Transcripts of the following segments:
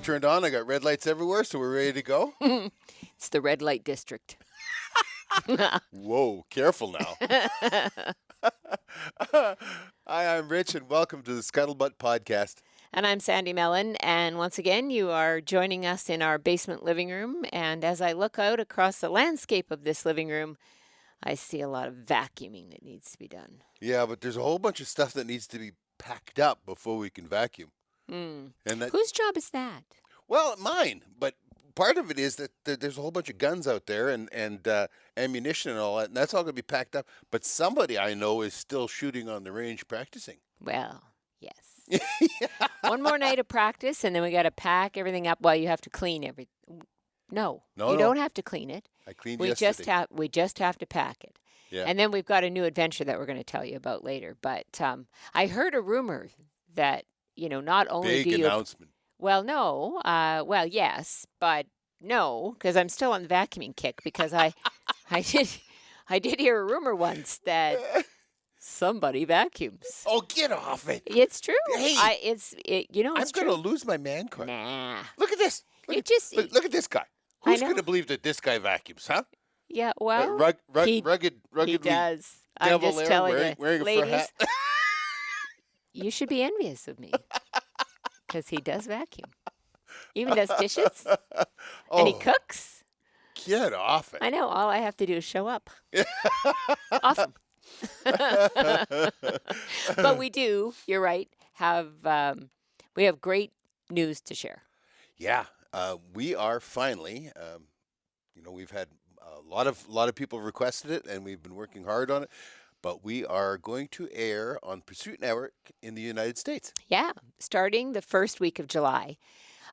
turned on. I got red lights everywhere, so we're ready to go. It's the red light district. Whoa, careful now. Hi, I'm Rich, and welcome to the Scuttlebutt Podcast. And I'm Sandi Mellon, and once again, you are joining us in our basement living room. And as I look out across the landscape of this living room, I see a lot of vacuuming that needs to be done. Yeah, but there's a whole bunch of stuff that needs to be packed up before we can vacuum. Mm. And that, Whose job is that? well, mine. But part of it is that there's a whole bunch of guns out there and ammunition and all that, and that's all going to be packed up. But somebody I know is still shooting on the range practicing. Well, yes. One more night of practice, and then we got to pack everything up. Well, you have to clean everything. No, you don't have to clean it. I cleaned We yesterday. just have to pack it. Yeah. And then we've got a new adventure that we're going to tell you about later. But I heard a rumor that, not only Big do you... announcement. Well, no. Well, yes, but no, because I'm still on the vacuuming kick because I did hear a rumor once that somebody vacuums. Oh, get off it. It's true. Hey, it's I'm true. going to lose my man card. Nah. Look at this. Look at this guy. I Who's know. going to believe that this guy vacuums, huh? Yeah, well, Rugged, he does. I'm devil just there, telling wearing you, a fur ladies, hat. you should be envious of me because he does vacuum. Even does dishes, and he cooks. Get off it. I know. All I have to do is show up. Awesome. But we do. You're right. We have great news to share. Yeah, we are finally. We've had a lot of people requested it, and we've been working hard on it. But we are going to air on Pursuit Network in the United States. Yeah, starting the first week of July.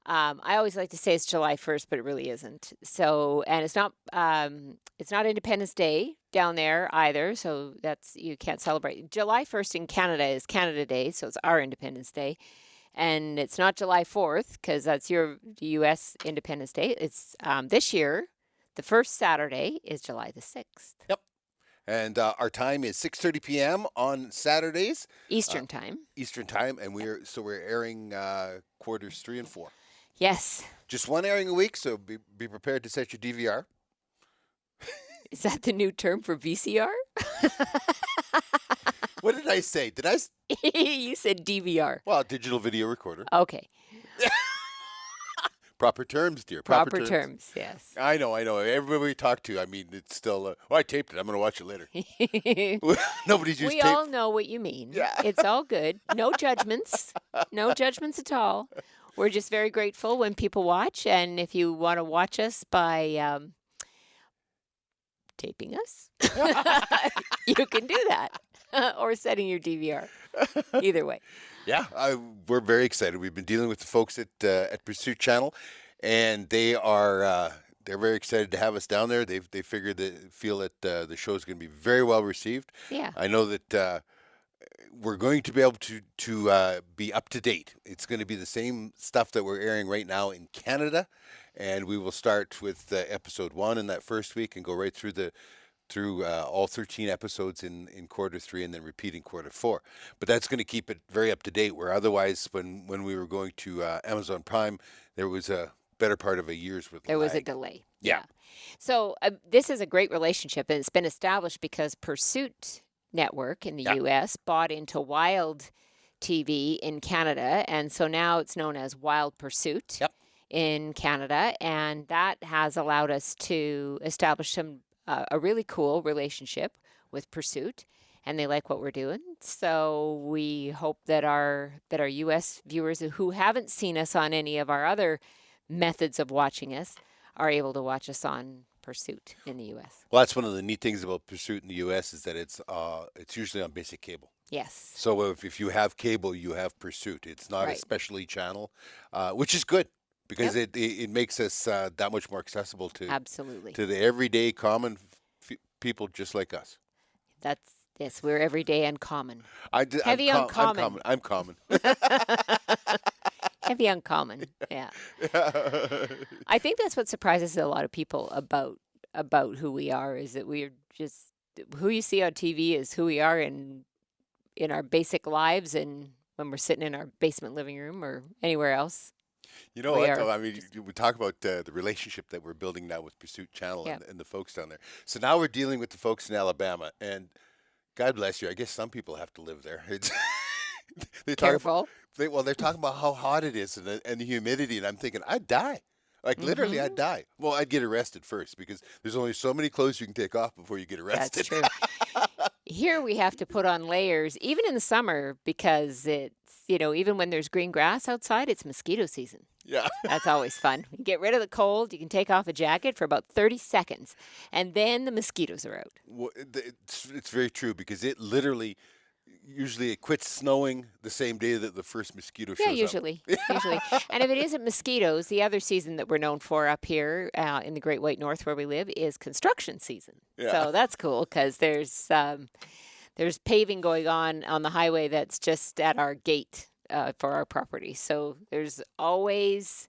I always like to say it's July 1st, but it really isn't. So, and it's not Independence Day down there either. So you can't celebrate. July 1st in Canada is Canada Day, so it's our Independence Day. And it's not July 4th because that's your U.S. Independence Day. It's this year, the first Saturday is July the 6th. Yep. And our time is 6:30 p.m. on Saturdays. Eastern time. Eastern time, and we're airing quarters 3 and 4. Yes. Just one airing a week, so be prepared to set your DVR. Is that the new term for VCR? What did I say? You said DVR. Well, digital video recorder. Okay. Proper terms, dear. Proper terms, yes. I know. Everybody we talk to, I mean, it's still, I taped it. I'm going to watch it later. Nobody's used We tape. all know what you mean. Yeah. It's all good. No judgments. No judgments at all. We're just very grateful when people watch. And if you want to watch us by taping us, you can do that. Or setting your DVR. Either way. Yeah, we're very excited. We've been dealing with the folks at Pursuit Channel, and they're very excited to have us down there. They feel that the show is going to be very well received. Yeah. I know that we're going to be able to be up to date. It's going to be the same stuff that we're airing right now in Canada, and we will start with episode 1 in that first week and go right through all 13 episodes in quarter 3 and then repeat in quarter 4. But that's going to keep it very up to date, where otherwise when we were going to Amazon Prime, there was a better part of a year's worth of There was a lag. delay. Yeah. So this is a great relationship, and it's been established because Pursuit Network in the U.S. bought into Wild TV in Canada, and so now it's known as Wild Pursuit in Canada, and that has allowed us to establish a really cool relationship with Pursuit, and they like what we're doing. So we hope that our U.S. viewers who haven't seen us on any of our other methods of watching us are able to watch us on Pursuit in the U.S. Well, that's one of the neat things about Pursuit in the U.S. is that it's usually on basic cable. Yes. So if you have cable, you have Pursuit. It's not a specialty channel, which is good. Because it makes us that much more accessible to the everyday common people just like us. Yes, we're everyday and common. Heavy uncommon. I'm common. Heavy uncommon. Yeah. I think that's what surprises a lot of people about who we are, is that we're just who you see on TV is who we are in our basic lives and when we're sitting in our basement living room or anywhere else. You know We what, are though? I mean, just we talk about the relationship that we're building now with Pursuit Channel yeah. and the folks down there. So now we're dealing with the folks in Alabama, and God bless you. I guess some people have to live there. It's they talk about Careful. they're talking about how hot it is and the humidity, and I'm thinking I'd die. Like literally, I'd Hmm. die. Well, I'd get arrested first because there's only so many clothes you can take off before you get That's arrested. true. Here we have to put on layers, even in the summer, because even when there's green grass outside, it's mosquito season. Yeah. That's always fun. You get rid of the cold, you can take off a jacket for about 30 seconds, and then the mosquitoes are out. Well, it's very true because it literally usually it quits snowing the same day that the first mosquito Yeah, shows up. usually. And if it isn't mosquitoes, the other season that we're known for up here in the Great White North where we live is construction season. Yeah. So that's cool because there's paving going on the highway that's just at our gate for our property. So there's always,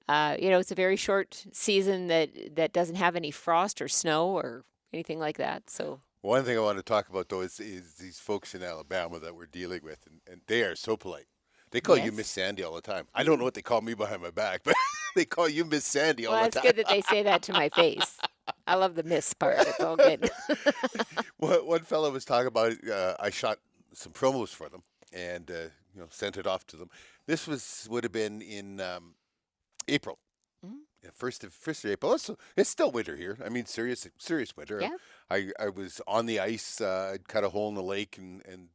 it's a very short season that doesn't have any frost or snow or anything like that. So One thing I want to talk about though is these folks in Alabama that we're dealing with, and they are so polite. They call you Miss yes. Sandy all the time. I don't know what they call me behind my back, but they call you Miss Sandy all Well, the it's time. good that they say that to my face. I love the miss part. It's all good. One fellow was talking about. I shot some promos for them and sent it off to them. This would have been in April. Mhm. Yeah, first of April. It's still winter here. I mean, serious winter. Yeah. I was on the ice. I'd cut a hole in the lake and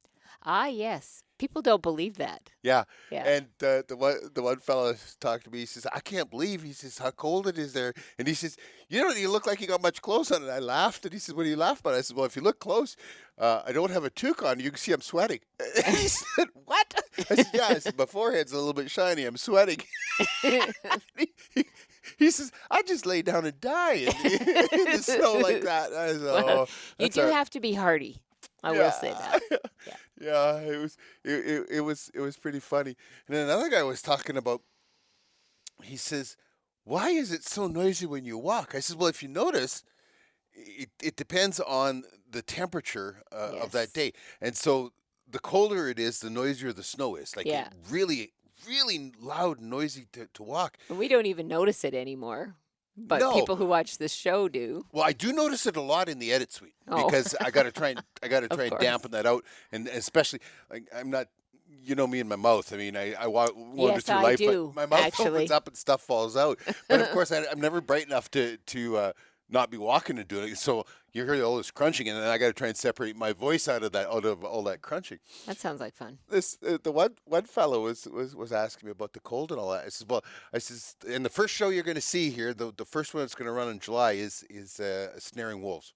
Ah, yes. People don't believe that. yeah. Yeah. And the one fellow talked to me. He says, "I can't believe." He says, "How cold it is there." And he says, "You look like you got much clothes on." And I laughed. And he said, "What do you laugh about?" I said, "Well, if you look close, I don't have a toque on. You can see I'm sweating." He said, "What?" I said, "Yeah." I said, "My forehead's a little bit shiny. I'm sweating." he, he says, "I just lay down and die in the snow like that." I said, Well, "Oh, you that's do our have to be hardy. I will say that. Yeah. yeah, it was pretty funny. And then another guy was talking about. He says, "Why is it so noisy when you walk?" I said, "Well, if you notice, it depends on the temperature of that Yes. day, and so the colder it is, the noisier the snow is. Like it Yeah. really, really loud, and noisy to walk. And we don't even notice it anymore. But No, people who watch the show do. well, I do notice it a lot in the edit suite Oh, because I got to try of and course. dampen that out, and especially like, I'm not, me and my mouth. I mean, I wander Yes, through I life, but do, my mouth opens actually. up and stuff falls out. But of course, I'm never bright enough to not be walking and doing it. So you hear all this crunching, and then I got to try and separate my voice out of all that crunching. That sounds like fun. This the one fellow was asking me about the cold and all that. I says, well, in the first show you're going to see here, the first one that's going to run in July is snaring wolves.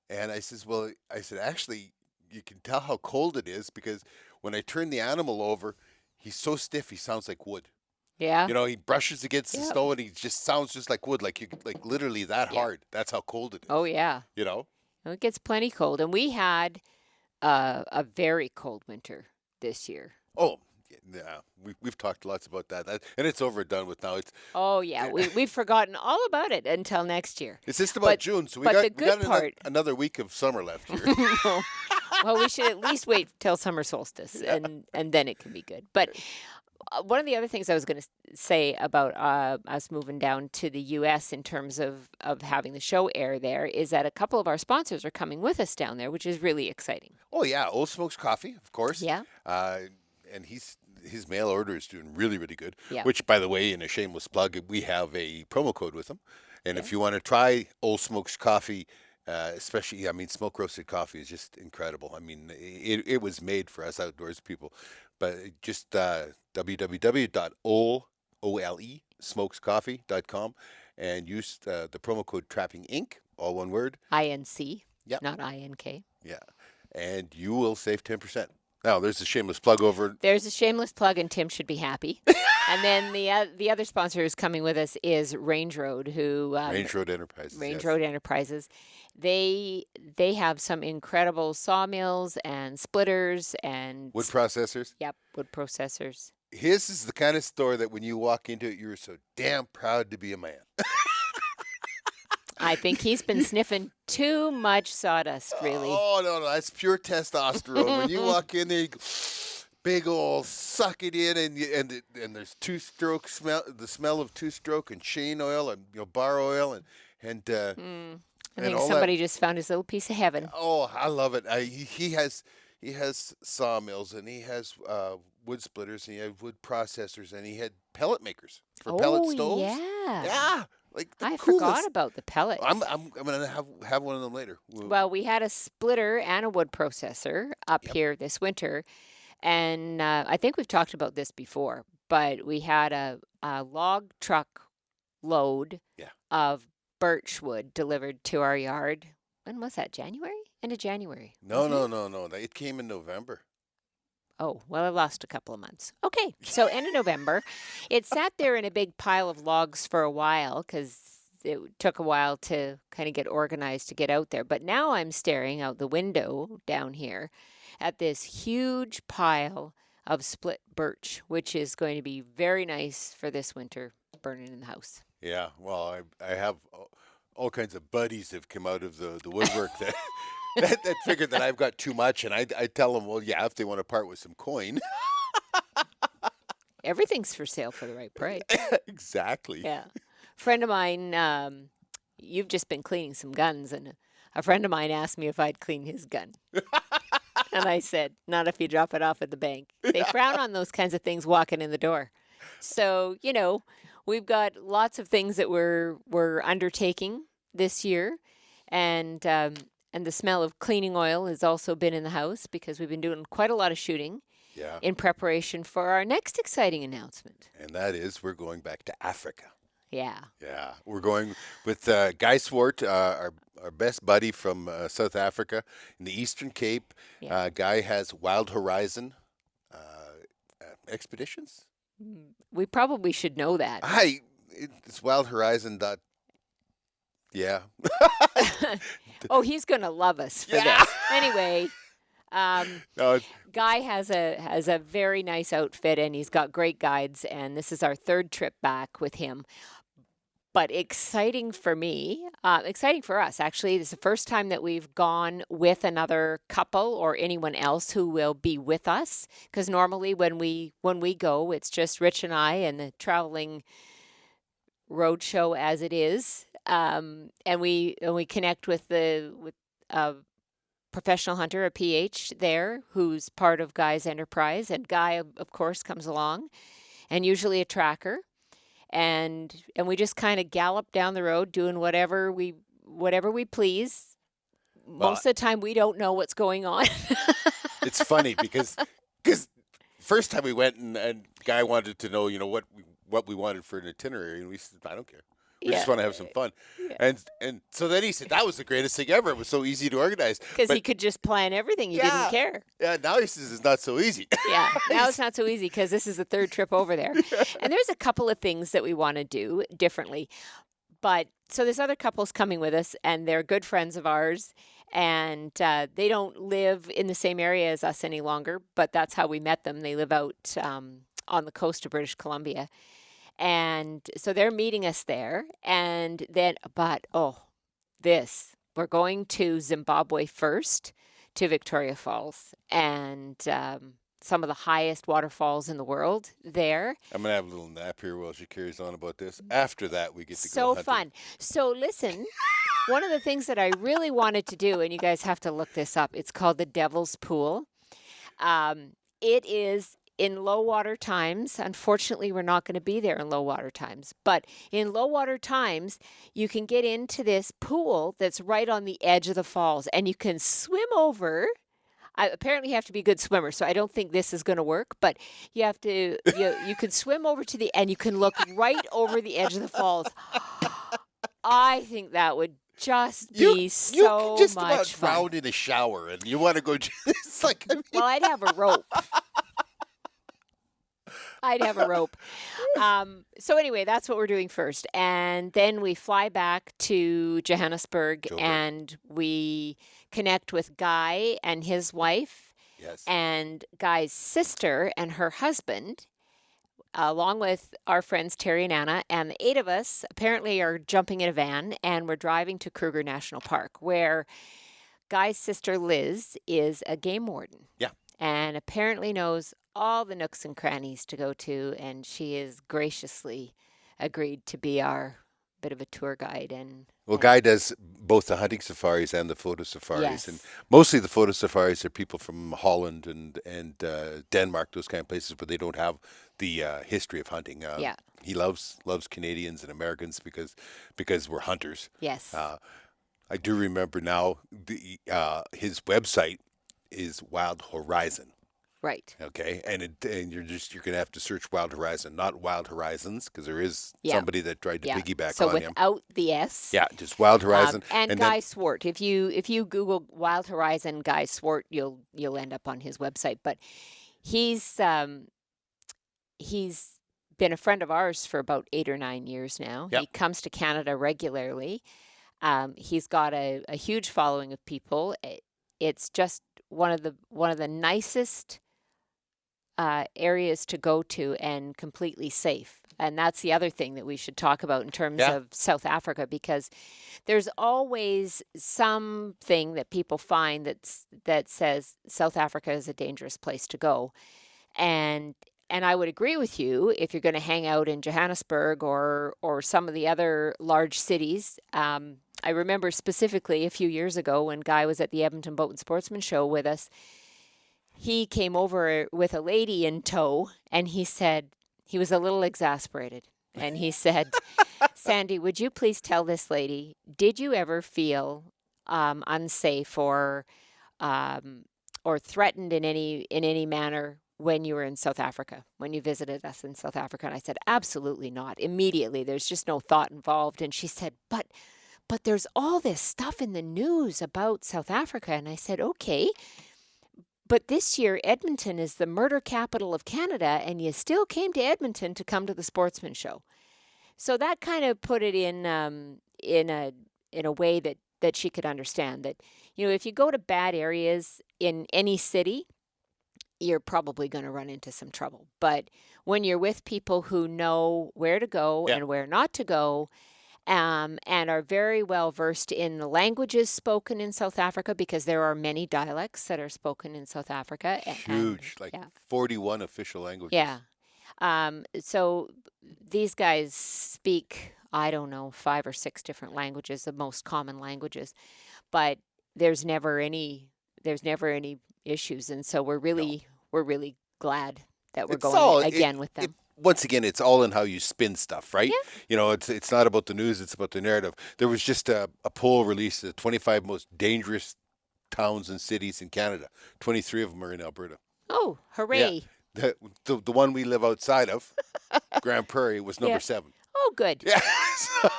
And I says, well, I said actually you can tell how cold it is because when I turn the animal over, he's so stiff he sounds like wood. Yeah. He brushes against the Yeah. snow and he just sounds just like wood, like literally that Yeah. hard. That's how cold it is. Oh, yeah. You know? Well, it gets plenty cold. And we had a very cold winter this year. Oh, yeah. We've talked lots about that, and it's over and done with now. Oh, yeah. We've forgotten all about it until next year. It's just about But June, so we but got the good part. another week of summer left here. Well, we should at least wait till summer solstice, Yeah. and then it can be good. But one of the other things I was going to say about us moving down to the U.S. in terms of having the show air there is that a couple of our sponsors are coming with us down there, which is really exciting. Oh yeah, Old Smokes Coffee, of course. Yeah. And his mail order is doing really, really good. Yeah. Which, by the way, in a shameless plug, we have a promo code with them. And Yeah. if you want to try Old Smokes Coffee, especially, I mean, smoke roasted coffee is just incredible. I mean, it was made for us outdoors people. But just www.olesmokescoffee.com and use the promo code Trapping Inc., all one word. INC, Yep. not INK. Yeah. And you will save 10%. Now, there's a shameless plug over. There's a shameless plug, and Tim should be happy. And then the other sponsor who's coming with us is Range Road, who Range Road Enterprises. Range yes. Road Enterprises. They have some incredible sawmills and splitters and Wood processors. yep, wood processors. His is the kind of store that when you walk into it, you're so damn proud to be a man. I think he's been sniffing too much sawdust, really. Oh, no, that's pure testosterone. When you walk in there, you go, big old suck it in, and there's two-stroke smell, the smell of two-stroke and chain oil and bar oil and Mm. I and think all that. somebody just found his little piece of heaven. Oh, I love it. He has sawmills, and he has wood splitters, and he had wood processors, and he had pellet makers for pellet Oh, stoves. yeah. Yeah, like the I forgot coolest. about the pellet. I'm gonna have one of them later. Well, we had a splitter and a wood processor up Yep. here this winter. And I think we've talked about this before, but we had a log truck load Yeah. of birch wood delivered to our yard. When was that? January? End of January, No, wasn't no, it? no, no. It came in November. Oh, well, I lost a couple of months. Okay, so end of November. It sat there in a big pile of logs for a while because it took a while to kind of get organized to get out there. But now I'm staring out the window down here at this huge pile of split birch, which is going to be very nice for this winter burning in the house. Yeah. Well, I have all kinds of buddies that have come out of the woodwork that that figured that I've got too much, and I tell them, well, yeah, if they want to part with some coin. Everything's for sale for the right price. Exactly. Yeah. Friend of mine, you've just been cleaning some guns, and a friend of mine asked me if I'd clean his gun. And I said, not if you drop it off at the bank. They frown on those kinds of things walking in the door. So, we've got lots of things that we're undertaking this year. And the smell of cleaning oil has also been in the house because we've been doing quite a lot of shooting Yeah. in preparation for our next exciting announcement. And that is we're going back to Africa. Yeah. Yeah, we're going with Guy Swart, our best buddy from South Africa in the Eastern Cape. Yeah. Guy has Wild Horizon expeditions. We probably should know that. It's Wild Horizon. Yeah. Oh, he's going to love us for Yeah. this. Anyway, No, Guy has a very nice outfit, and he's got great guides, and this is our third trip back with him. But exciting for me, exciting for us, actually. This is the first time that we've gone with another couple or anyone else who will be with us. Because normally when we go, it's just Rich and I and the traveling road show as it is. And we connect with a professional hunter, a PH there, who's part of Guy's enterprise. And Guy, of course, comes along, and usually a tracker. And we just kind of gallop down the road doing whatever we please. Well, Most of the time we don't know what's going on. it's funny because first time we went and Guy wanted to know, what we wanted for an itinerary, and we said, I don't care. We just Yeah. want to have some fun. Yeah. And so then he said that was the greatest thing ever. It was so easy to organize. Because But he could just plan everything. He Yeah. didn't care. yeah, now he says it's not so easy. Yeah, now it's not so easy because this is the third trip over there. And there's a couple of things that we want to do differently. But so this other couple's coming with us, and they're good friends of ours. And they don't live in the same area as us any longer, but that's how we met them. They live out on the coast of British Columbia. And so they're meeting us there. And then, we're going to Zimbabwe first, to Victoria Falls, and some of the highest waterfalls in the world there. I'm gonna have a little nap here while she carries on about this. After that, we get to go So hunting. fun. So listen, one of the things that I really wanted to do, and you guys have to look this up, it's called the Devil's Pool. It is in low water times. Unfortunately, we're not going to be there in low water times. But in low water times, you can get into this pool that's right on the edge of the falls, and you can swim over. Apparently, you have to be a good swimmer, so I don't think this is going to work. But you have to, you can swim over to and you can look right over the edge of the falls. I think that would just be You so can just much about fun. drown in a shower, and you want to go. It's like, I mean, Well, I'd have a rope. I'd have a rope. So anyway, that's what we're doing first. And then we fly back to Johannesburg, Joburg. and we connect with Guy and his wife yes. and Guy's sister and her husband, along with our friends Terry and Anna. And the 8 of us apparently are jumping in a van, and we're driving to Kruger National Park, where Guy's sister Liz is a game warden. Yeah. and apparently knows all the nooks and crannies to go to. And she has graciously agreed to be our bit of a tour guide. Well, And Guy does both the hunting safaris and the photo safaris, and yes, mostly the photo safaris are people from Holland and Denmark, those kind of places where they don't have the history of hunting. yeah, He loves Canadians and Americans because we're hunters. yes, Uh, I do remember now the his website is Wild Horizon. right. Okay, and you're gonna have to search Wild Horizon, not Wild Horizons, because there is Yeah, somebody that tried to yeah. piggyback So on him. without the S. Yeah, just Wild Horizon, And and then Guy Swart. If you Google Wild Horizon Guy Swart, you'll end up on his website. But he's he's been a friend of ours for about 8 or 9 years now. yep, He comes to Canada regularly. He's got a huge following of people. It's just one of the nicest areas to go to and completely safe. And that's the other thing that we should talk about in terms yeah, of South Africa, because there's always something that people find that says South Africa is a dangerous place to go. And and I would agree with you if you're going to hang out in Johannesburg or some of the other large cities. I remember specifically a few years ago when Guy was at the Edmonton Boat and Sportsman Show with us. He came over with a lady in tow, and he said he was a little exasperated. And he said, Sandy, would you please tell this lady, did you ever feel unsafe um, or threatened in any manner when you were in South Africa, when you visited us in South Africa? And I said, absolutely not. Immediately, there's just no thought involved. And she said, but there's all this stuff in the news about South Africa. And I said, okay, but this year Edmonton is the murder capital of Canada, and you still came to Edmonton to come to the Sportsman Show. So that kind of put it in a way that she could understand that, if you go to bad areas in any city, you're probably going to run into some trouble. But when you're with people who know where to go yeah, and where not to go, and are very well versed in the languages spoken in South Africa, because there are many dialects that are spoken in South Africa, and huge, like yeah, 41 official languages. yeah. So these guys speak, I don't know, 5 or 6 different languages, the most common languages, but there's never any there's never any issues, and so we're No, really we're really glad that we're it's going all again with it. them. Once again, it's all in how you spin stuff, right? Yeah. It's not about the news; it's about the narrative. There was just a poll released: the 25 most dangerous towns and cities in Canada. 23 of them are in Alberta. Oh, Yeah, hooray! the one we live outside of, Grand Prairie, was number Yeah. 7. Oh, good. Yeah,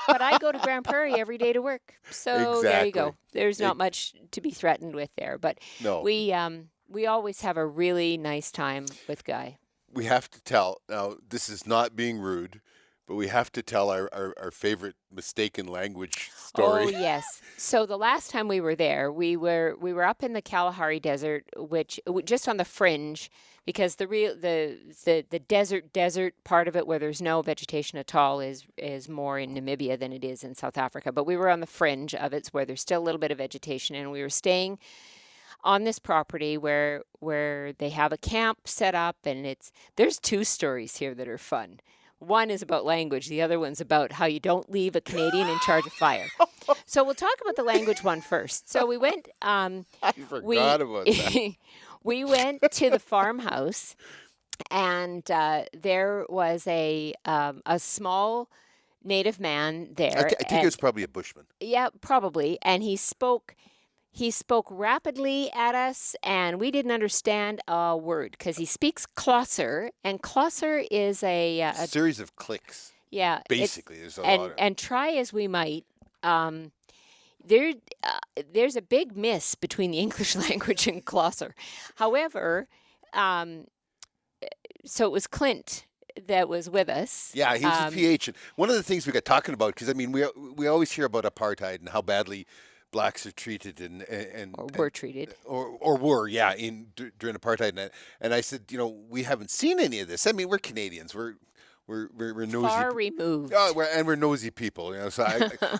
But I go to Grand Prairie every day to work, so there you exactly. go. There's It, not much to be threatened with there, but no, we always have a really nice time with Guy. we have to tell. Now, this is not being rude, but we have to tell our favorite mistaken language Oh story. yes. So the last time we were there, we were up in the Kalahari Desert, which just on the fringe, because the desert part of it where there's no vegetation at all is more in Namibia than it is in South Africa. But we were on the fringe of it, where there's still a little bit of vegetation, and we were staying on this property where they have a camp set up, and there's 2 stories here that are fun. One is about language, the other one's about how you don't leave a Canadian in charge of fire. So we'll talk about the language one first. So I we forgot about that. we went to the farmhouse, and there was a small native man there. I think it was probably a Bushman. Yeah, probably. And he spoke rapidly at us, and we didn't understand a word because he speaks Closser, and Closser is a Series of clicks. yeah. It's Basically, there's a lot of. and try as we might, um, there there's a big miss between the English language and Closser. However, um, so it was Clint that was with us. Yeah, he was a PH. And one of the things we got talking about, because I mean, we always hear about apartheid and how badly blacks are treated Or were treated. or were, yeah, during apartheid. And I said, we haven't seen any of this. I mean, we're Canadians. we're nosy. Far removed. Oh, we're nosy people, So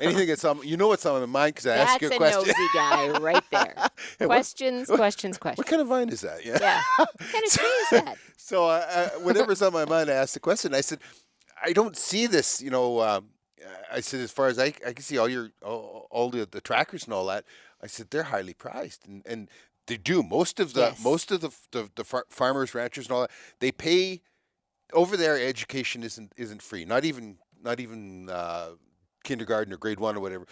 anything that's on, what's on my mind because I ask you That's a a question. nosy guy right there. Hey, Questions. what kind of vine is that? Yeah. Yeah. What kind of tree is that? So whatever's on my mind, I asked the question. I said, I don't see this. I said, as far as I can see, all the trackers and all that. I said they're highly prized, and they do most of the Yes. farmers, ranchers, and all that. They pay over there. Education isn't free. Not even kindergarten or grade 1 or whatever.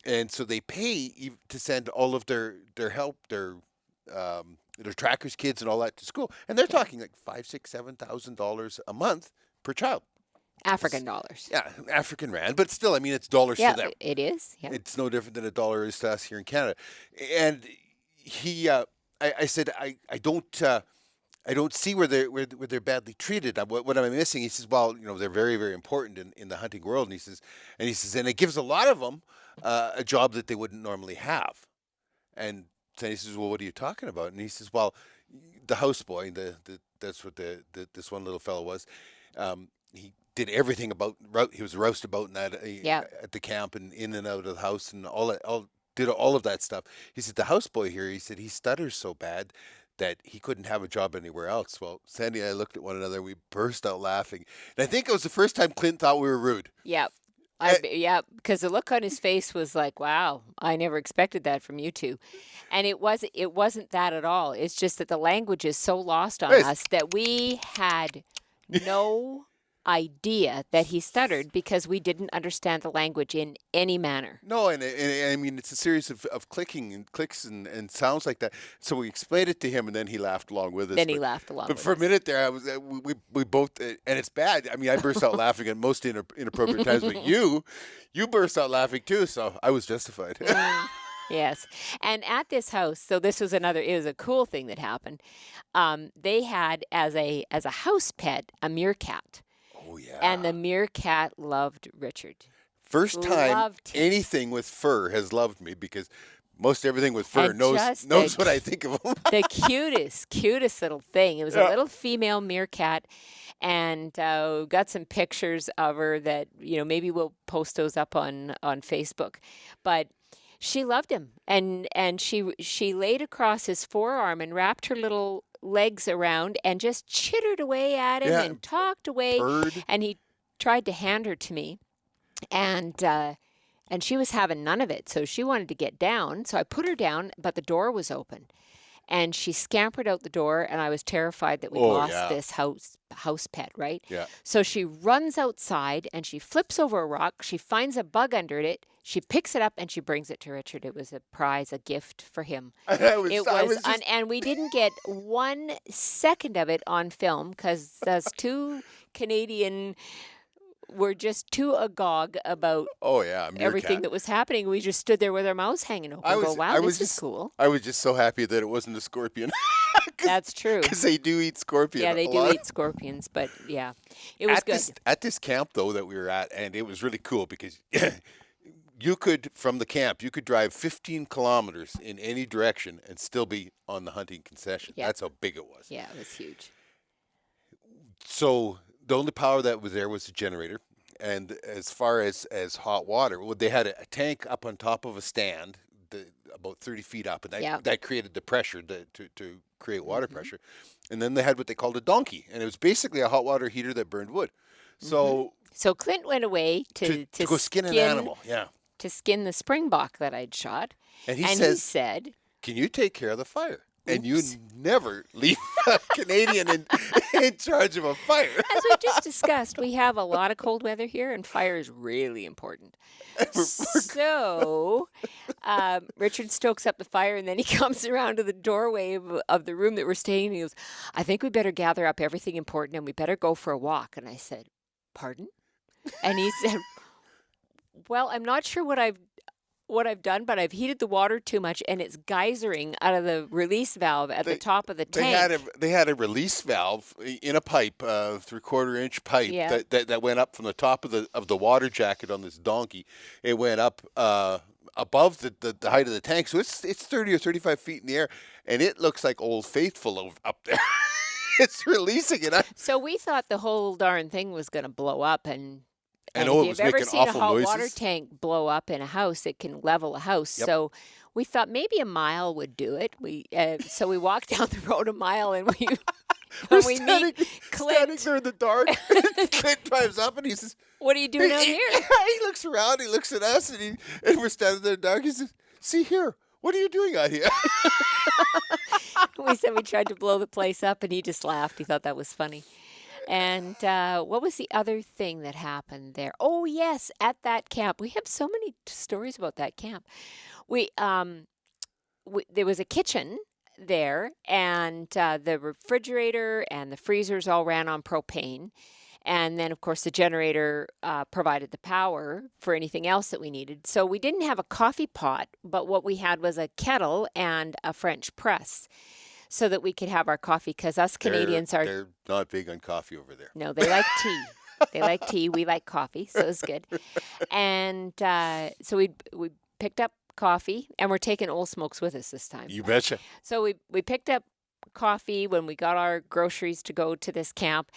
And so they pay to send all of their help, their trackers, kids, and all that to school, and they're talking like $5,000, $6,000, $7,000 a month per child. African dollars. Yeah, African rand, but still, I mean, it's dollars Yeah, to them. it is. Yeah. It's no different than a dollar is to us here in Canada. And I said, I don't see where they're badly treated. What am I missing? He says, well, they're very, very important in the hunting world. And he says, and it gives a lot of them a job that they wouldn't normally have. And then he says, well, what are you talking about? And he says, well, the houseboy, that's what this one little fellow was. He did everything he was a roustabout and that at the camp and in and out of the house and did all of that stuff. He said, the houseboy here, he said, he stutters so bad that he couldn't have a job anywhere else. Well, Sandy and I looked at one another. We burst out laughing. And I think it was the first time Clint thought we were rude. Yeah. Because the look on his face was like, wow, I never expected that from you two. And it wasn't that at all. It's just that the language is so lost on us that we had no idea that he stuttered because we didn't understand the language in any manner. No, and I mean, it's a series of clicks and sounds like that. So we explained it to him, and then he laughed along with us. He laughed along But with for us. a minute there, we both, and it's bad. I mean, I burst out laughing at most inappropriate times, but you burst out laughing too, so I was justified. Yes. And at this house, so it was a cool thing that happened. They had as a house pet a meerkat. Oh, yeah. And the meerkat loved Richard. First time Loved him. anything with fur has loved me because most everything with fur And knows what I think of them. The cutest little thing. It was a little female meerkat, and got some pictures of her that maybe we'll post those up on Facebook. But she loved him, and she laid across his forearm and wrapped her little legs around and just chittered away at him and talked away. Purred. And he tried to hand her to me, and she was having none of it. So she wanted to get down. So I put her down, but the door was open, and she scampered out the door. And I was terrified that we lost this house pet, right? Yeah. So she runs outside and she flips over a rock. She finds a bug under it. She picks it up and she brings it to Richard. It was a prize, a gift for him. And we didn't get 1 second of it on film because those two Canadian were just too agog about everything that was happening. We just stood there with our mouths hanging open. Wow, this is cool. I was just so happy that it wasn't a scorpion. That's true. Because they do eat scorpions. Yeah, they do eat scorpions, but yeah, it was good. At this camp, though, that we were at, and it was really cool because from the camp, you could drive 15 kilometers in any direction and still be on the hunting concession. Yeah. That's how big it was. Yeah, it was huge. So the only power that was there was a generator. And as far as hot water, they had a tank up on top of a stand, about 30 feet up, and that created the pressure to create water pressure. And then they had what they called a donkey, and it was basically a hot water heater that burned wood. So Clint went away to go skin an animal, to skin the springbok that I'd shot. And he said, "Can you take care of the fire?" And you never leave a Canadian in charge of a fire. As we just discussed, we have a lot of cold weather here, and fire is really important. So Richard stokes up the fire, and then he comes around to the doorway of the room that we're staying in. He goes, I think we better gather up everything important, and we better go for a walk. And I said, pardon? And he said, well, I'm not sure what I've done, but I've heated the water too much, and it's geysering out of the release valve at the top of the tank. They had a release valve in a pipe, 3/4-inch pipe that went up from the top of the water jacket on this donkey. It went up above the height of the tank, so it's 30 or 35 feet in the air, and it looks like Old Faithful up there. it's releasing it. So we thought the whole darn thing was going to blow up, and I if know it you've was ever making seen a awful hot water noises. tank blow up in a house, it can level a house. Yep. So we thought maybe a mile would do it. So we walked down the road a mile, and we We're when we standing, meet standing Clint. there in the dark. Clint drives up and he says, What are you doing out he, here? he looks around, he looks at us, and we're standing there in the dark. He says, see here, what are you doing out here? We said we tried to blow the place up, and he just laughed. He thought that was funny. And what was the other thing that happened there? Oh, yes, at that camp. We have so many stories about that camp. There was a kitchen there, and the refrigerator and the freezers all ran on propane. And then, of course, the generator provided the power for anything else that we needed. So we didn't have a coffee pot, but what we had was a kettle and a French press so that we could have our coffee, because us Canadians are... They're not big on coffee over there. No, they like tea. They like tea. We like coffee, so it's good. And so we picked up coffee, and we're taking Old Smokes with us this time. You betcha. So we picked up coffee when we got our groceries to go to this camp,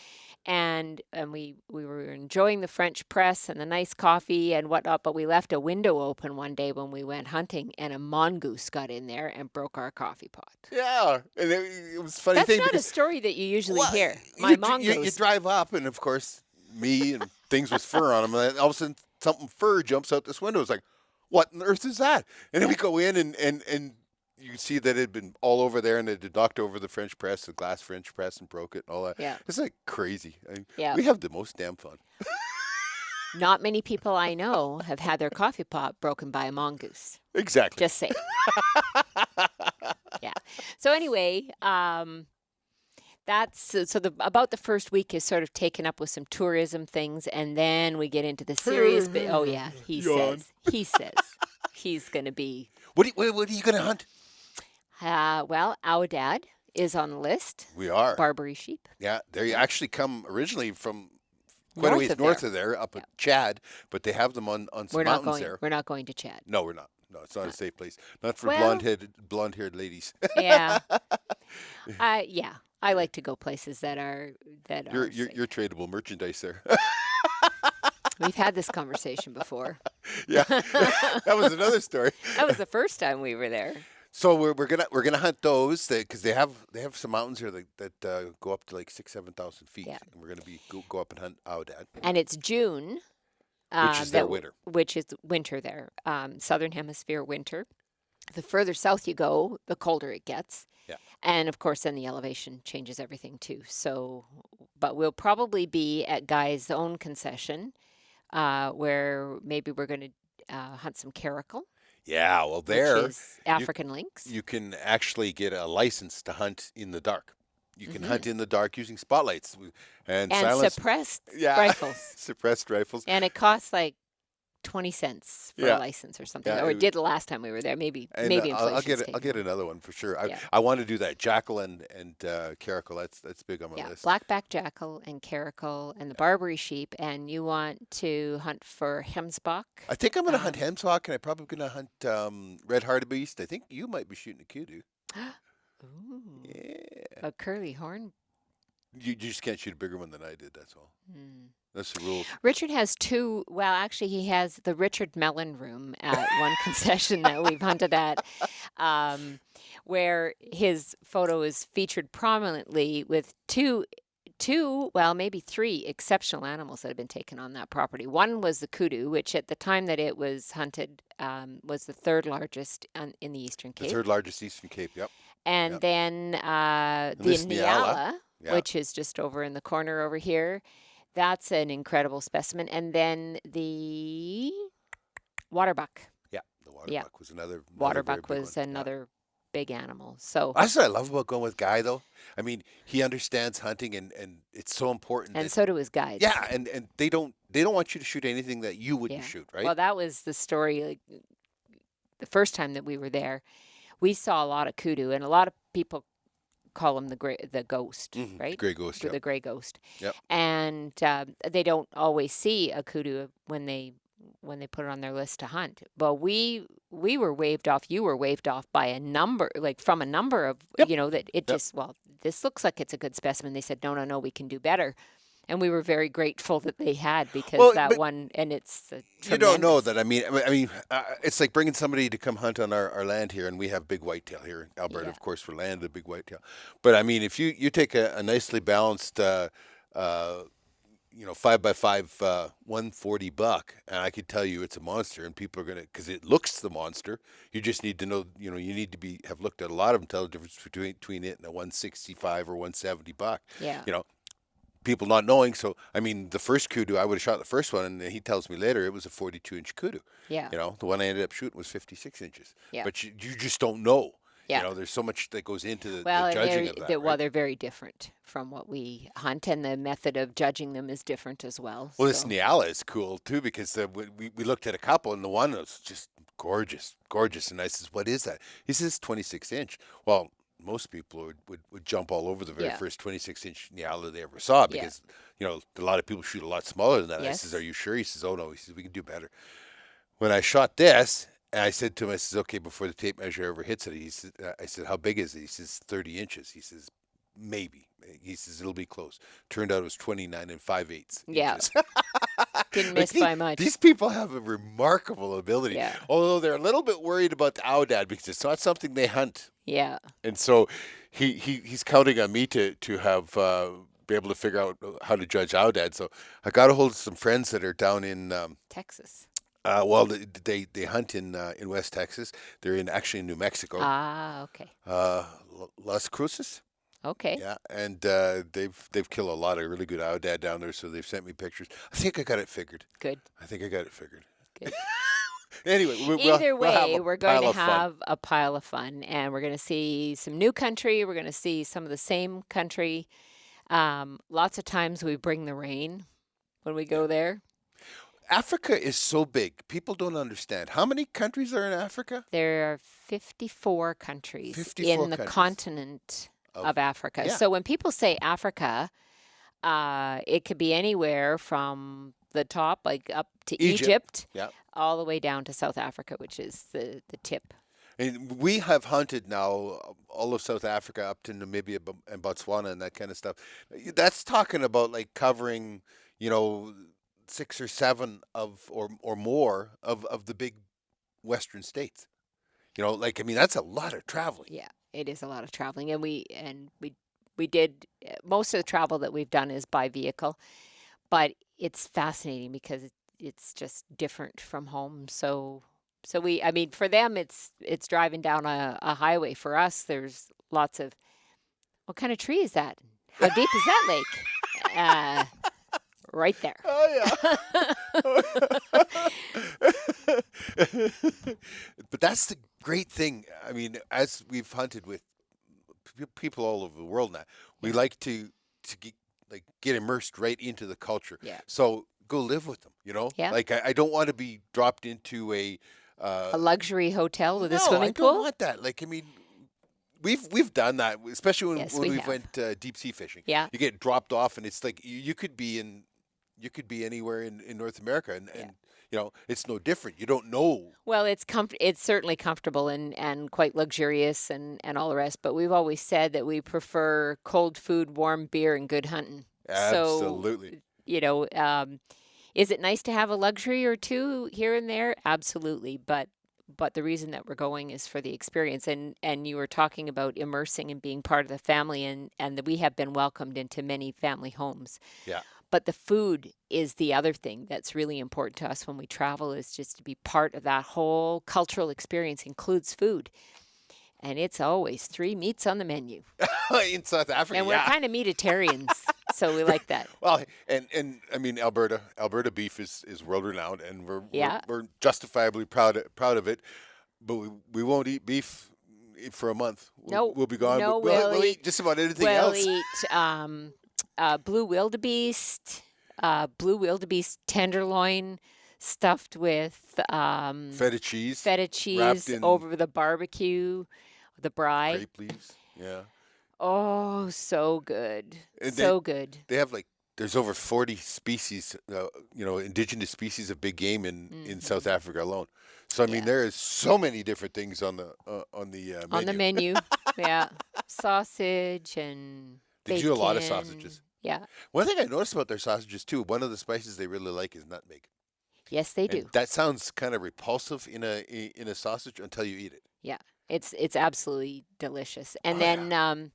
and we were enjoying the French press and the nice coffee and whatnot, but we left a window open one day when we went hunting, and a mongoose got in there and broke our coffee pot. Yeah, and it was a funny That's thing not a because story that you usually well, hear. you My dr- you mongoose. drive up, and of course, me and things with fur on them, and then all of a sudden, something fur jumps out this window. It's like, what on earth is that? And then we go in, and you see that it had been all over there, and it had knocked over the French press, the glass French press, and broke it and all that. Yeah. It's like crazy. I mean, Yeah. we have the most damn fun. Not many people I know have had their coffee pot broken by a mongoose. Exactly. Just say. Yeah. So anyway, that's about the first week is sort of taken up with some tourism things, and then we get into the serious bit. Oh yeah, he Yawn. says he's going to be. What are you going to hunt? Well, our dad is on the list. We are. Barbary sheep. Yeah, they actually come originally from quite a ways North north of of there, up at Chad, but they have them on some We're not mountains going. there. We're not going to Chad. No, we're not. No, it's not a safe place. Not for Well- blonde-haired ladies. Yeah. Yeah. I like to go places that are You're safe. you're tradable merchandise there. We've had this conversation before. Yeah, that was another story. That was the first time we were there. So we're gonna hunt those because they have some mountains here that go up to like 6,000-7,000 feet, Yeah. and we're gonna go up and hunt Aoudad, And it's June. which is their winter. Which is winter there. Southern Hemisphere winter. The further south you go, the colder it gets. Yeah. And of course, then the elevation changes everything too. So, but we'll probably be at Guy's own concession, where maybe we're going to hunt some caracal, Yeah, well, which there is African lynx. you can actually get a license to hunt in the dark. You can Mhm. hunt in the dark using spotlights and And silence. suppressed Yeah. rifles. Suppressed rifles. And it costs like 20 cents for Yeah. a license or something. Yeah, Or it it did the last time we were there. Maybe And maybe I'll inflation's get I'll taken get another one for sure. Yeah. I want to do that jackal and caracal. That's big on my Yeah, list. blackback jackal and caracal and the Barbary sheep, and you want to hunt for hemsbok. I think I'm going to hunt Um, hemsbok, and I'm probably going to hunt red hartebeest. I think you might be shooting a kudu. Ooh, Yeah. a curly horn. You just can't shoot a bigger one than I did. That's all. Hmm. That's the rules. Richard has two. Well, actually, he has the Richard Mellon room at one concession that we've hunted at, where his photo is featured prominently with two, well, maybe three exceptional animals that have been taken on that property. One was the kudu, which at the time that it was hunted was the third largest in the Eastern The Cape. third largest Eastern Cape. Yep. And Yep. then the this Nyala, Yeah. which is just over in the corner over here. That's an incredible specimen. And then the waterbuck. Yeah. The waterbuck Yeah. was another very Waterbuck big was one. Yeah. another big animal. So That's what I love about going with Guy, though. I mean, he understands hunting, and it's so important. and that, so do his guides. yeah, and they don't want you to shoot anything that you wouldn't Yeah. shoot, right? Well, that was the story. Like, the first time that we were there, we saw a lot of kudu, and a lot of people call him the ghost, Mhm. right? Gray ghost. The Yep. gray ghost. Yep. And they don't always see a kudu when they put it on their list to hunt. Well, we were waved off. You were waved off by a number, like from a number of Yep. that it Yep. just this looks like it's a good specimen. They said, no, we can do better. And we were very grateful that they had, because Well, that but one, and it's you don't know tremendous. that. It's like bringing somebody to come hunt on our land here, and we have big whitetail here in Alberta, Yeah, of course, for land, the big whitetail. But I mean, if you take a nicely balanced, uh, 5x5, 140 buck, and I could tell you it's a monster, and people are gonna, because it looks the monster. You just need to know, you need to have looked at a lot of them, tell the difference between it and a 165 or 170 buck. yeah, You know, people not knowing. So, I mean, the first kudu, I would have shot the first one, and he tells me later it was a 42-inch kudu. yeah, The one I ended up shooting was 56 inches. yeah, But you just don't know. yeah. There's so much that goes into the Well, and judging of that, right? they're very different from what we hunt, and the method of judging them is different as well. Well, this So, Nyala is cool too, because we looked at a couple, and the one was just gorgeous, gorgeous. And I says, "What is that?" He says, "26-inch." Well, most people would jump all over the very yeah, first 26-inch Nyala they ever saw, yeah, because a lot of people shoot a lot smaller than that. I says, "Are yes, you sure?" He says, "Oh no." He says, "We can do better." When I shot this, and I said to him, I says, "Okay, before the tape measure ever hits it," I said, "How big is it?" He says, 30 inches. He says, "Maybe." He says, "It'll be close." Turned out it was 29 and 5/8 yeah. inches. Didn't Like miss by much. these people have a remarkable ability, Yeah, although they're a little bit worried about the oudad because it's not something they hunt, yeah. and so he's counting on me to have be able to figure out how to judge oudad. So I got a hold of some friends that are down in Texas. well, they hunt in West Texas. They're actually in New Mexico, Ah, okay, uh, Las Cruces. okay, Yeah, and they've killed a lot of really good oudad down there. So they've sent me pictures. I think I got it figured. good, I think I got it figured. good. Anyway, Either we'll have way, a we're going pile to of fun. have a pile of fun, and we're going to see some new country. We're going to see some of the same country. Lots of times we bring the rain when we Yeah. go there. Africa is so big. People don't understand. How many countries are in Africa? There are 54 countries 54 in the countries continent of of Africa. yeah, So when people say Africa, it could be anywhere from the top, like up to Egypt. Egypt, Yeah. all the way down to South Africa, which is the tip. And we have hunted now all of South Africa up to Namibia and Botswana and that kind of stuff. That's talking about like covering, you know, 6 or 7 or more of the big Western states. Like I mean, that's a lot of traveling. Yeah, it is a lot of traveling, and we did most of the travel that we've done is by vehicle, but it's fascinating because it's just different from home. So I mean, for them, it's driving down a highway. For us, there's lots of, what kind of tree is that? How deep is that lake? Right there. Oh yeah. But that's the great thing. I mean, as we've hunted with people all over the world now, we Yeah, like to get immersed right into the culture. yeah, So go live with them. yeah. Like I don't want to be dropped into A luxury hotel with a no, I swimming don't pool? want that. Like I mean, we've done that, especially Yes, when we we have. went deep sea fishing. Yeah, You get dropped off, and it's like you could be anywhere in North America, and, yeah. and it's no different. You don't know. Well, it's certainly comfortable and quite luxurious and all the rest, but we've always said that we prefer cold food, warm beer, and good hunting. So, Absolutely. you know, is it nice to have a luxury or two here and there? Absolutely, but the reason that we're going is for the experience. And you were talking about immersing and being part of the family, and that we have been welcomed into many family homes. Yeah. But the food is the other thing that's really important to us when we travel, is just to be part of that whole cultural experience, includes food. And it's always 3 meats on the menu. In South Africa, And we're yeah. kind of meatitarians, so we like that. Well, and I mean Alberta beef is world renowned, and Yeah. we're justifiably proud of it. But we won't eat beef for a month. No, We'll be gone. no, We'll eat just about anything we'll else. eat blue wildebeest tenderloin stuffed with Feta cheese feta wrapped cheese in over the barbecue, the braai. grape leaves. Yeah. Oh, so good. And So good. they have like there's over 40 species, indigenous species of big game in South Hmm. Africa alone. So I mean, Yeah. there is so many different things on the On the menu. menu. Yeah. Sausage and They do a lot of bacon. sausages. Yeah. One thing I noticed about their sausages too, one of the spices they really like is nutmeg, Yes, they and do. that sounds kind of repulsive in a sausage until you eat it. Yeah. It's absolutely delicious. And Oh yeah, then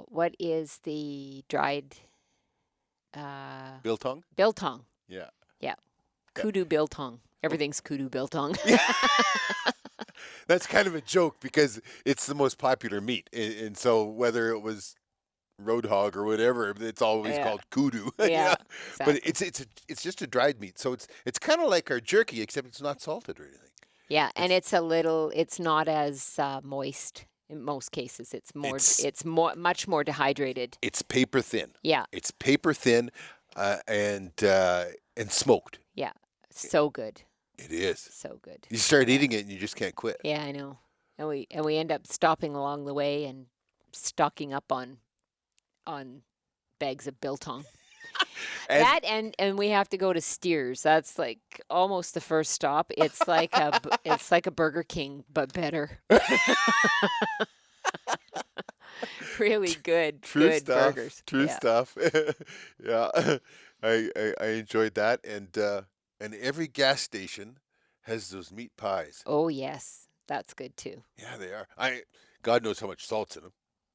what is the dried uh biltong. biltong? Yeah, Yeah. yeah. Kudu biltong. Oh, Everything's kudu biltong. yeah. That's kind of a joke because it's the most popular meat, and so whether it was road hog or whatever, it's always Yeah. called kudu. Yeah, Yeah, but exactly. it's just a dried meat, so it's kind of like our jerky, except it's not salted or anything. Yeah, and It's it's not as moist in most cases. it's It's more much more dehydrated. it's paper thin. Yeah, It's paper thin, and smoked. yeah. So good. It is. So good. You start Yeah. eating it and you just can't quit. Yeah, I know. And we end up stopping along the way and stocking up on bags of biltong. And That and we have to go to Steers. That's like almost the first stop. It's like a Burger King but better. Really true good stuff. burgers. True Yeah. stuff. Yeah, I enjoyed that, and every gas station has those meat pies. Oh yes, that's good too. Yeah, they are. God knows how much salt's in them.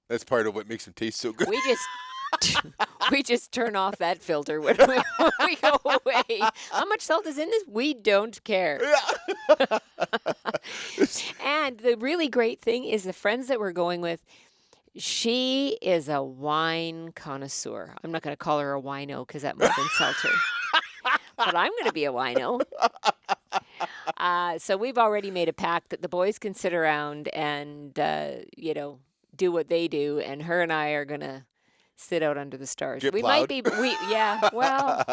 That's part of what makes them taste so good. We just we just turn off that filter when we go away. How much salt is in this? We don't care. Yeah. And the really great thing is the friends that we're going with, she is a wine connoisseur. I'm not going to call her a wino because that might insult her. But I'm going to be a wino. So we've already made a pact that the boys can sit around and, do what they do. And her and I are going to sit out under the stars. Get We plowed. might be, well,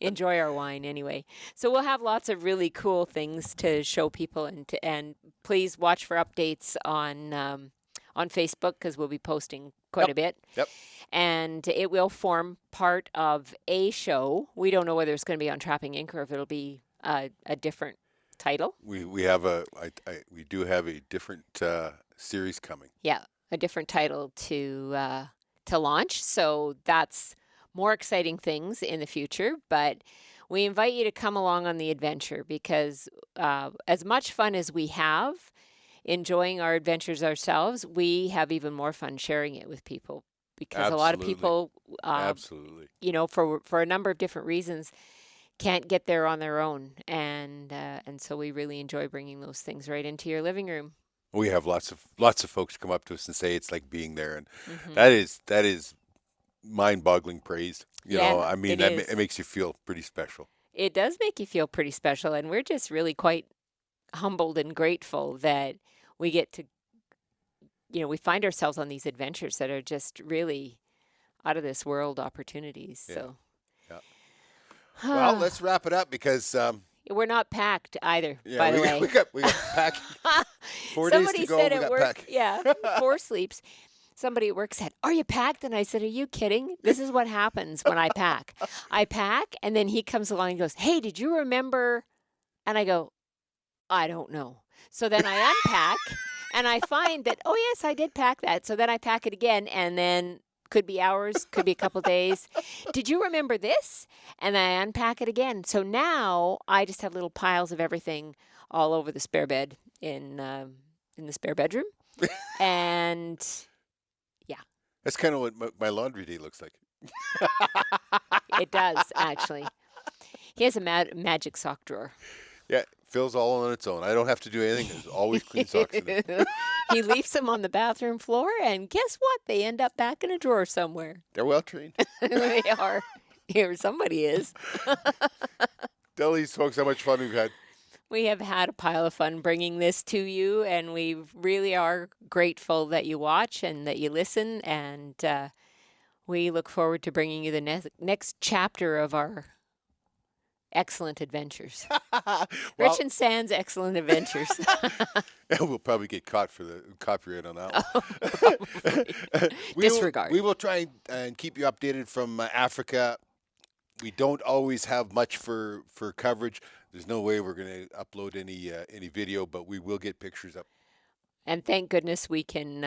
enjoy our wine anyway. So we'll have lots of really cool things to show people, and please watch for updates on Facebook because we'll be posting quite a bit. Yep. And it will form part of a show. We don't know whether it's going to be on Trapping Inc. or if it'll be a different title. We do have a different series coming. Yeah, a different title to launch. So that's more exciting things in the future. But we invite you to come along on the adventure because as much fun as we have enjoying our adventures ourselves, we have even more fun sharing it with people because a lot of Absolutely. people, Absolutely. for a number of different reasons, can't get there on their own, and so we really enjoy bringing those things right into your living room. We have lots of folks come up to us and say it's like being there, and Hmm. that is mind-boggling praise. Yeah, I mean, it that is. it makes you feel pretty special. It does make you feel pretty special, and we're just really quite humbled and grateful that we get to, we find ourselves on these adventures that are just really out of this world opportunities. Yeah. So, Yeah. Well, let's wrap it up because we're not packed either, yeah, by the way. we got packing. 4 days Somebody to go. said We at got work, packing. yeah, 4 sleeps. Somebody at work said, "Are you packed?" And I said, "Are you kidding? This is what happens when I pack. I pack, and then he comes along and goes, 'Hey, did you remember?' And I go, 'I don't know.' So then I unpack, and I find that, oh yes, I did pack that. So then I pack it again, and then could be hours, could be a couple days. Did you remember this? And then I unpack it again. So now I just have little piles of everything all over the spare bed in the spare bedroom, and That's kind of what my laundry day looks like. it does actually. He has a magic sock drawer. Yeah, Phil's all on its own. I don't have to do anything. There's always clean socks in it. He leaves them on the bathroom floor, and guess what? They end up back in a drawer somewhere. They're well trained. They are. Here, somebody is. Tell these folks how much fun we've had. We have had a pile of fun bringing this to you, and we really are grateful that you watch and that you listen, and we look forward to bringing you the next chapter of our excellent adventures. Well, Rich and San's excellent adventures. we'll probably get caught for the copyright on that Oh, one. probably. We will- Disregard. We will try and keep you updated from Africa. We don't always have much for coverage. There's no way we're going to upload any video, but we will get pictures up. And thank goodness we can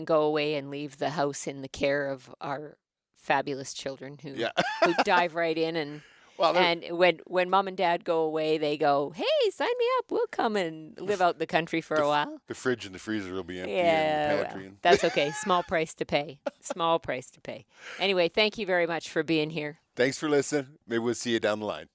go away and leave the house in the care of our fabulous children who Yeah. who dive right in and Well, and when mom and dad go away, they go, "Hey, sign me up. We'll come and live out in the country for a while." the fridge and the freezer will be empty, and Yeah, the pantry. well, that's okay. Small price to pay. Small price to pay. Anyway, thank you very much for being here. Thanks for listening. Maybe we'll see you down the line.